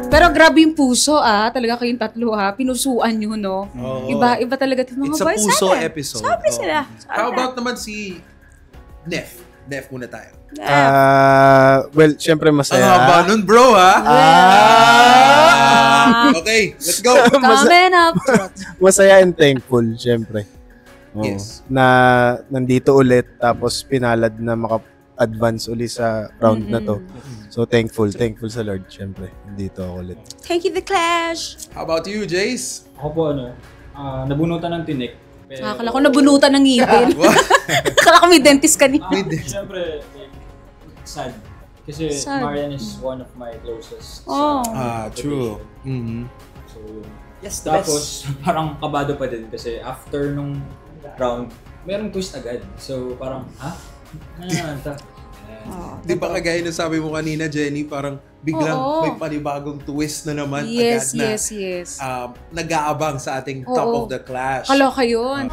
Pero grabe yung puso talaga kayong tatlo pinusuan nyo, no? Iba talaga yung mga boys. It's a puso episode. Sabi sila. How about naman si Nef? Nef muna tayo. Well, syempre masaya. Ang haba nun, bro, ha? Okay, let's go. Coming up. Masaya and thankful, syempre. Yes. Na nandito ulit, tapos pinalad na maka-advance ulit sa round na to. So thankful sa Lord, syempre. Nandito ako ulit. Thank you, The Clash. How about you, Jace? Ako po, nabunutan ng tinik. Akala ko nabunutan ng ngipin. Akala ko may dentist kanina. Siyempre, sad. Kasi Marian is one of my closest. True. So, yun. Yes, the Tapos, parang kabado pa din kasi after nung round, merong twist agad. So, parang, Di ba kagaya na sabi mo kanina, Jenny, parang biglang may panibagong twist na naman agad na Yes. nag-aabang sa ating top of the clash. Kaloka yun.